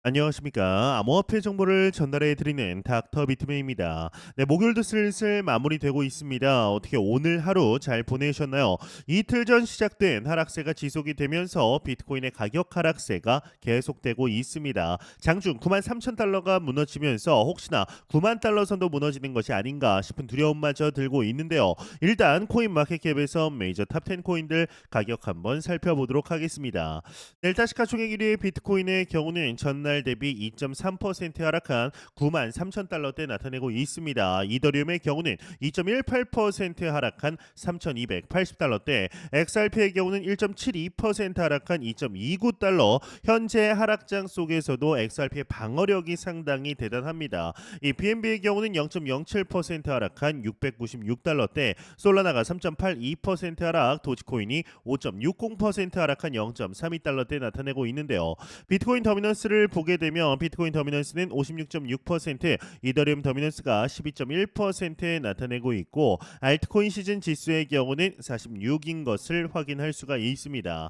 안녕하십니까. 암호화폐 정보를 전달해 드리는 닥터 비트맨입니다. 네, 목요일도 슬슬 마무리되고 있습니다. 어떻게 오늘 하루 잘 보내셨나요? 이틀 전 시작된 하락세가 지속이 되면서 비트코인의 가격 하락세가 계속되고 있습니다. 장중 9만 3천 달러가 무너지면서 혹시나 9만 달러 선도 무너지는 것이 아닌가 싶은 두려움마저 들고 있는데요. 일단 코인마켓캡에서 메이저 탑10 코인들 가격 한번 살펴보도록 하겠습니다. 델타 시가 총액 1위의 비트코인의 경우는 전날 대비 2.3% 하락한 9만 3천 달러대 나타내고 있습니다. 이더리움의 경우는 2.18% 하락한 3,280달러대, XRP의 경우는 1.72% 하락한 2.29달러. 현재 하락장 속에서도 XRP의 방어력이 상당히 대단합니다. 이 BNB의 경우는 0.07% 하락한 696달러대, 솔라나가 3.82% 하락, 도지코인이 5.60% 하락한 0.32달러대 나타내고 있는데요. 비트코인 더미넌스를 보게 되면 비트코인 더미넌스는 56.6%, 이더리움 더미넌스가 12.1%에 나타내고 있고 알트코인 시즌 지수의 경우는 46인 것을 확인할 수가 있습니다.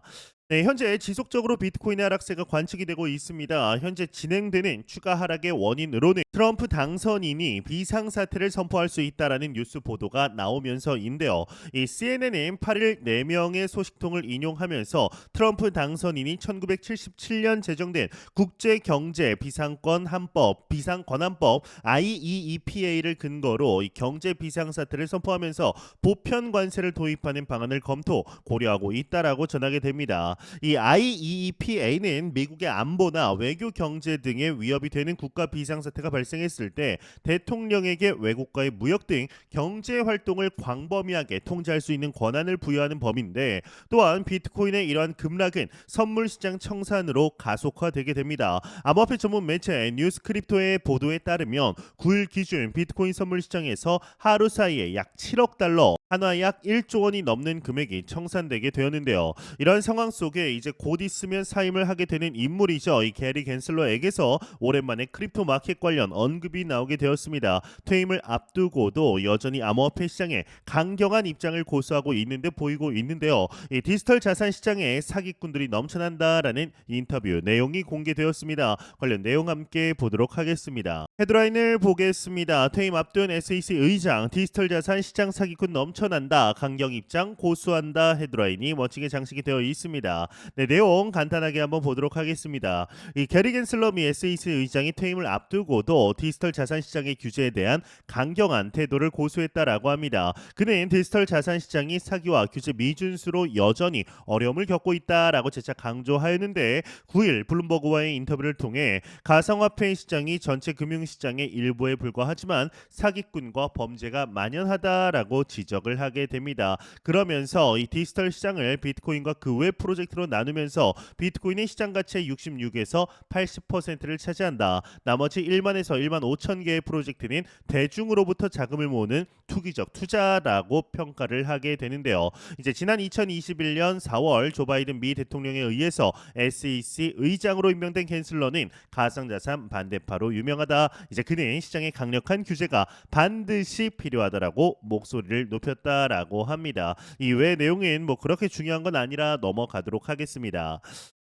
네, 현재 지속적으로 비트코인의 하락세가 관측이 되고 있습니다. 현재 진행되는 추가 하락의 원인으로는 트럼프 당선인이 비상사태를 선포할 수 있다라는 뉴스 보도가 나오면서인데요. 이 CNN은 8일 4명의 소식통을 인용하면서 트럼프 당선인이 1977년 제정된 국제경제 비상권 한법, 비상권한법 IEEPA를 근거로 이 경제 비상사태를 선포하면서 보편 관세를 도입하는 방안을 검토 고려하고 있다라고 전하게 됩니다. 이 IEEPA는 미국의 안보나 외교 경제 등에 위협이 되는 국가 비상사태가 발생했을 때 대통령에게 외국과의 무역 등 경제 활동을 광범위하게 통제할 수 있는 권한을 부여하는 법인데, 또한 비트코인의 이러한 급락은 선물 시장 청산으로 가속화되게 됩니다. 암호화폐 전문 매체 뉴스크립토의 보도에 따르면 9일 기준 비트코인 선물 시장에서 하루 사이에 약 7억 달러, 한화 약 1조 원이 넘는 금액이 청산되게 되었는데요. 이런 상황 속에 이제 곧 있으면 사임을 하게 되는 인물이죠. 이 게리 갠슬러에게서 오랜만에 크립토 마켓 관련 언급이 나오게 되었습니다. 퇴임을 앞두고도 여전히 암호화폐 시장에 강경한 입장을 고수하고 있는데 보이고 있는데요. 이 디지털 자산 시장에 사기꾼들이 넘쳐난다라는 인터뷰 내용이 공개되었습니다. 관련 내용 함께 보도록 하겠습니다. 헤드라인을 보겠습니다. 퇴임 앞둔 SEC 의장, 디지털 자산 시장 사기꾼 넘쳐난다, 강경 입장 고수한다 헤드라인이 멋지게 장식이 되어 있습니다. 네, 내용 간단하게 한번 보도록 하겠습니다. 이 게리 갠슬러 미 SEC 의장이 퇴임을 앞두고도 디지털 자산 시장의 규제에 대한 강경한 태도를 고수했다라고 합니다. 그는 디지털 자산 시장이 사기와 규제 미준수로 여전히 어려움을 겪고 있다라고 재차 강조하였는데, 9일 블룸버그와의 인터뷰를 통해 가상화폐 시장이 전체 금융시장의 일부에 불과하지만 사기꾼과 범죄가 만연하다라고 지적을 하게 됩니다. 그러면서 이 디지털 시장을 비트코인과 그 외 프로젝트로 나누면서 비트코인의 시장 가치의 66에서 80%를 차지한다. 나머지 1만에서 1만 5천 개의 프로젝트는 대중으로부터 자금을 모으는 투기적 투자라고 평가를 하게 되는데요. 이제 지난 2021년 4월 조 바이든 미 대통령에 의해서 SEC 의장으로 임명된 갠슬러는 가상자산 반대파로 유명하다. 이제 그는 시장의 강력한 규제가 반드시 필요하다라고 목소리를 높였다라고 합니다. 이외 내용은 뭐 그렇게 중요한 건 아니라 넘어가도록 하겠습니다.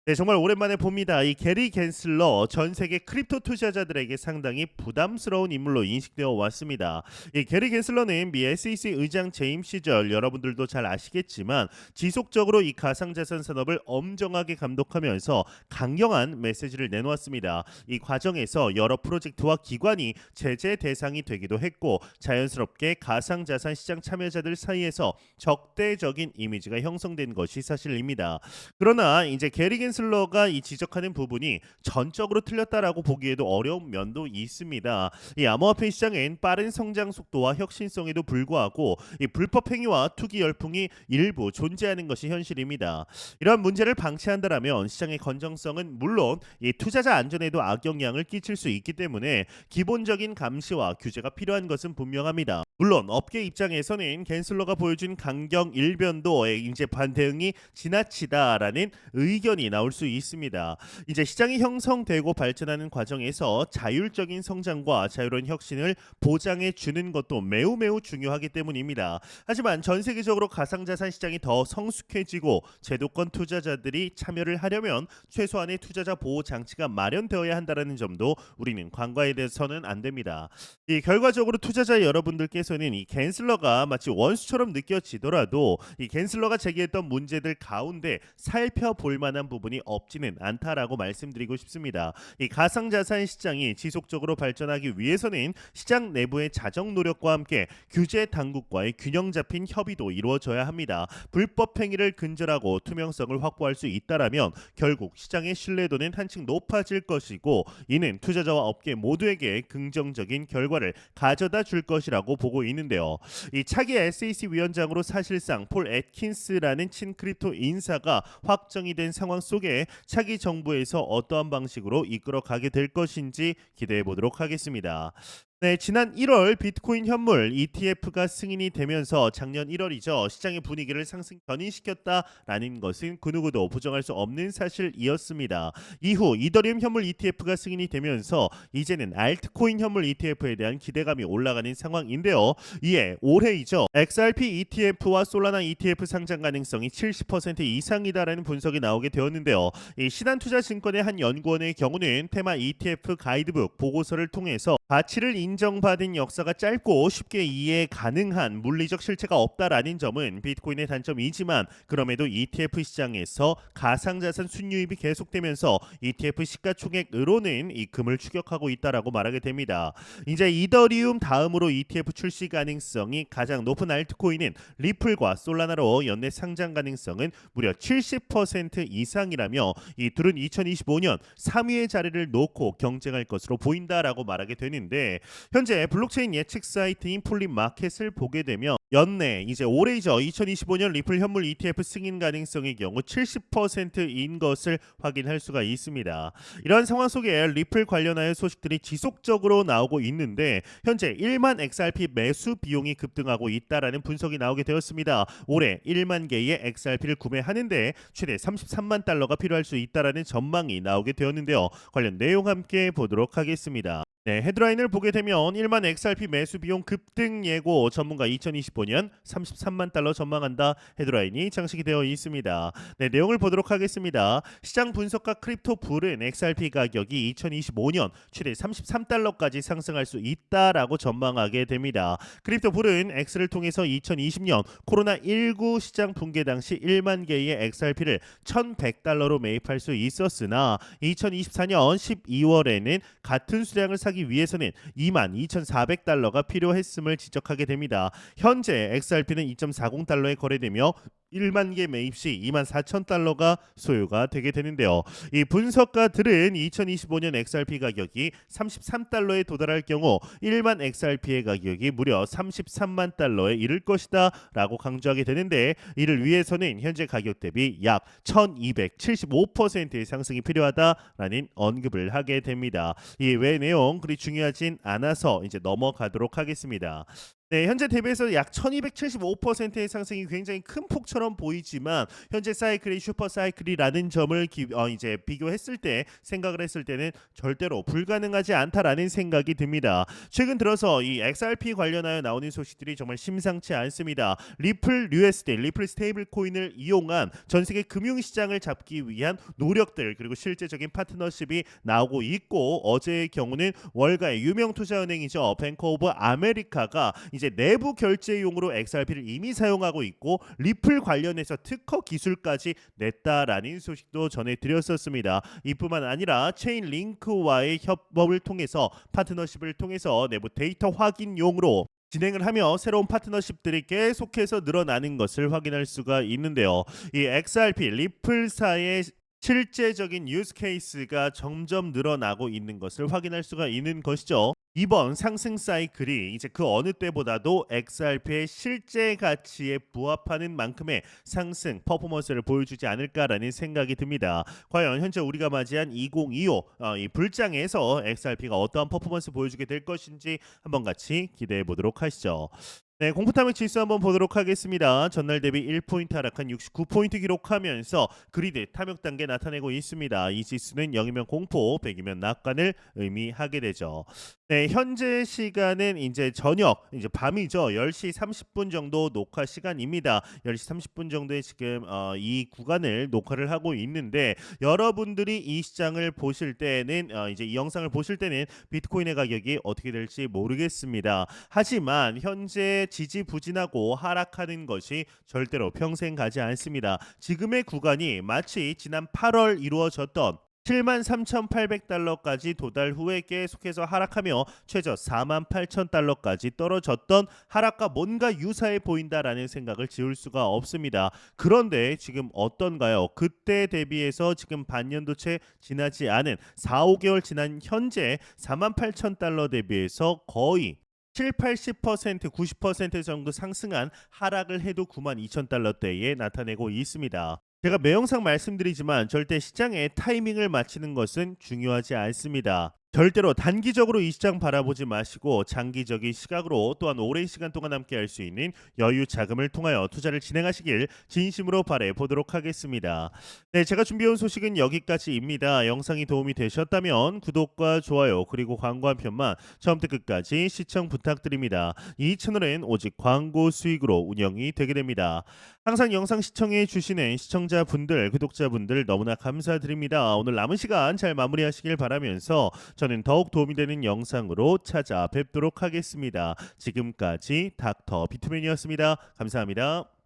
네, 정말 오랜만에 봅니다. 이 게리 갠슬러, 전 세계 크립토 투자자들에게 상당히 부담스러운 인물로 인식되어 왔습니다. 이 게리 갠슬러는 미 SEC 의장 재임 시절 여러분들도 잘 아시겠지만 지속적으로 이 가상자산 산업을 엄정하게 감독하면서 강경한 메시지를 내놓았습니다. 이 과정에서 여러 프로젝트와 기관이 제재 대상이 되기도 했고, 자연스럽게 가상자산 시장 참여자들 사이에서 적대적인 이미지가 형성된 것이 사실입니다. 그러나 이제 게리 갠슬러가 이 지적하는 부분이 전적으로 틀렸다라고 보기에도 어려운 면도 있습니다. 이 암호화폐 시장엔 빠른 성장 속도와 혁신성에도 불구하고 이 불법 행위와 투기 열풍이 일부 존재하는 것이 현실입니다. 이러한 문제를 방치한다라면 시장의 건전성은 물론 이 투자자 안전에도 악영향을 끼칠 수 있기 때문에 기본적인 감시와 규제가 필요한 것은 분명합니다. 물론 업계 입장에서는 갠슬러가 보여준 강경 일변도에 이제 반대응이 지나치다라는 의견이 나오고 나올 수 있습니다. 이제 시장이 형성되고 발전하는 과정에서 자율적인 성장과 자유로운 혁신을 보장해 주는 것도 매우 매우 중요하기 때문입니다. 하지만 전 세계적으로 가상자산 시장이 더 성숙해지고 제도권 투자자들이 참여를 하려면 최소한의 투자자 보호 장치가 마련되어야 한다는 점도 우리는 간과해 대해서는 안 됩니다. 이 결과적으로 투자자 여러분들께서는 이 갠슬러가 마치 원수처럼 느껴지더라도 이 갠슬러가 제기했던 문제들 가운데 살펴볼 만한 부분이 없지는 않다라고 말씀드리고 싶습니다. 이 가상자산 시장이 지속적으로 발전하기 위해서는 시장 내부의 자정 노력과 함께 규제 당국과의 균형 잡힌 협의도 이루어져야 합니다. 불법 행위를 근절하고 투명성을 확보할 수 있다라면 결국 시장의 신뢰도는 한층 높아질 것이고 이는 투자자와 업계 모두에게 긍정적인 결과를 가져다 줄 것이라고 보고 있는데요. 이 차기 SEC 위원장으로 사실상 폴 애킨스라는 친크립토 인사가 확정이 된 상황 속에 차기 정부에서 어떠한 방식으로 이끌어가게 될 것인지 기대해 보도록 하겠습니다. 네, 지난 1월 비트코인 현물 ETF가 승인이 되면서 작년 1월이죠. 시장의 분위기를 상승 견인시켰다라는 것은 그 누구도 부정할 수 없는 사실이었습니다. 이후 이더리움 현물 ETF가 승인이 되면서 이제는 알트코인 현물 ETF에 대한 기대감이 올라가는 상황인데요. 이에 올해이죠. XRP ETF와 솔라나 ETF 상장 가능성이 70% 이상이다라는 분석이 나오게 되었는데요. 이 신한투자증권의 한 연구원의 경우는 테마 ETF 가이드북 보고서를 통해서 가치를 인정받은 역사가 짧고 쉽게 이해 가능한 물리적 실체가 없다라는 점은 비트코인의 단점이지만 그럼에도 ETF 시장에서 가상자산 순유입이 계속되면서 ETF 시가총액으로는 이 금을 추격하고 있다라고 말하게 됩니다. 이제 이더리움 다음으로 ETF 출시 가능성이 가장 높은 알트코인은 리플과 솔라나로 연내 상장 가능성은 무려 70% 이상이라며 이 둘은 2025년 3위의 자리를 놓고 경쟁할 것으로 보인다라고 말하게 되는데 현재 블록체인 예측 사이트인 폴리마켓을 보게 되면 연내 이제 올해이죠. 2025년 리플 현물 ETF 승인 가능성의 경우 70%인 것을 확인할 수가 있습니다. 이러한 상황 속에 리플 관련하여 소식들이 지속적으로 나오고 있는데 현재 1만 XRP 매수 비용이 급등하고 있다라는 분석이 나오게 되었습니다. 올해 1만 개의 XRP를 구매하는데 최대 33만 달러가 필요할 수 있다라는 전망이 나오게 되었는데요. 관련 내용 함께 보도록 하겠습니다. 네, 헤드라인을 보게 되면 1만 XRP 매수 비용 급등 예고 전문가 2025년 33만 달러 전망한다 헤드라인이 장식이 되어 있습니다. 네, 내용을 보도록 하겠습니다. 시장 분석가 크립토 불은 XRP 가격이 2025년 최대 33달러까지 상승할 수 있다라고 전망하게 됩니다. 크립토 불은 X를 통해서 2020년 코로나19 시장 붕괴 당시 1만 개의 XRP를 1,100달러로 매입할 수 있었으나 2024년 12월에는 같은 수량을 사기 위해서는 22,400달러가 필요했음을 지적하게 됩니다. 현재 XRP는 2.40달러에 거래되며 1만 개 매입 시 24,000달러가 소요가 되게 되는데요. 이 분석가들은 2025년 XRP 가격이 33달러에 도달할 경우 1만 XRP의 가격이 무려 33만 달러에 이를 것이다 라고 강조하게 되는데 이를 위해서는 현재 가격 대비 약 1275%의 상승이 필요하다라는 언급을 하게 됩니다. 이 외 내용 그리 중요하진 않아서 이제 넘어가도록 하겠습니다. 네, 현재 대비해서 약 1275%의 상승이 굉장히 큰 폭처럼 보이지만 현재 사이클이 슈퍼 사이클이라는 점을 이제 비교했을 때 생각을 했을 때는 절대로 불가능하지 않다라는 생각이 듭니다. 최근 들어서 이 XRP 관련하여 나오는 소식들이 정말 심상치 않습니다. 리플 USD, 리플 스테이블 코인을 이용한 전 세계 금융 시장을 잡기 위한 노력들 그리고 실제적인 파트너십이 나오고 있고 어제의 경우는 월가의 유명 투자은행이죠. 뱅크 오브 아메리카가 이제 내부 결제용으로 XRP를 이미 사용하고 있고 리플 관련해서 특허 기술까지 냈다라는 소식도 전해드렸었습니다. 이뿐만 아니라 체인링크와의 협업을 통해서 파트너십을 통해서 내부 데이터 확인용으로 진행을 하며 새로운 파트너십들이 계속해서 늘어나는 것을 확인할 수가 있는데요. 이 XRP 리플사의 실제적인 유스 케이스가 점점 늘어나고 있는 것을 확인할 수가 있는 것이죠. 이번 상승 사이클이 이제 그 어느 때보다도 XRP의 실제 가치에 부합하는 만큼의 상승 퍼포먼스를 보여주지 않을까라는 생각이 듭니다. 과연 현재 우리가 맞이한 2025 이 불장에서 XRP가 어떠한 퍼포먼스 보여주게 될 것인지 한번 같이 기대해 보도록 하시죠. 네, 공포탐욕 지수 한번 보도록 하겠습니다. 전날 대비 1포인트 하락한 69포인트 기록하면서 그리드 탐욕 단계 나타내고 있습니다. 이 지수는 0이면 공포, 100이면 낙관을 의미하게 되죠. 네, 현재 시간은 이제 저녁, 이제 밤이죠. 10시 30분 정도 녹화 시간입니다. 10시 30분 정도에 지금 이 구간을 녹화를 하고 있는데 여러분들이 이 시장을 보실 때는 이제 이 영상을 보실 때는 비트코인의 가격이 어떻게 될지 모르겠습니다. 하지만 현재 지지부진하고 하락하는 것이 절대로 평생 가지 않습니다. 지금의 구간이 마치 지난 8월 이루어졌던 73,800달러까지 도달 후에 계속해서 하락하며 최저 48,000달러까지 떨어졌던 하락과 뭔가 유사해 보인다라는 생각을 지울 수가 없습니다. 그런데 지금 어떤가요? 그때 대비해서 지금 반년도 채 지나지 않은 4, 5개월 지난 현재 48,000달러 대비해서 거의 7, 80%, 90% 정도 상승한 하락을 해도 92,000달러대에 나타내고 있습니다. 제가 매 영상 말씀드리지만 절대 시장의 타이밍을 맞추는 것은 중요하지 않습니다. 절대로 단기적으로 이 시장 바라보지 마시고 장기적인 시각으로 또한 오랜 시간 동안 함께 할 수 있는 여유 자금을 통하여 투자를 진행하시길 진심으로 바래 보도록 하겠습니다. 네, 제가 준비해온 소식은 여기까지입니다. 영상이 도움이 되셨다면 구독과 좋아요 그리고 광고 한 편만 처음부터 끝까지 시청 부탁드립니다. 이 채널은 오직 광고 수익으로 운영이 되게 됩니다. 항상 영상 시청해 주시는 시청자분들, 구독자분들 너무나 감사드립니다. 오늘 남은 시간 잘 마무리하시길 바라면서 저는 더욱 도움이 되는 영상으로 찾아뵙도록 하겠습니다. 지금까지 닥터 비트맨이었습니다. 감사합니다.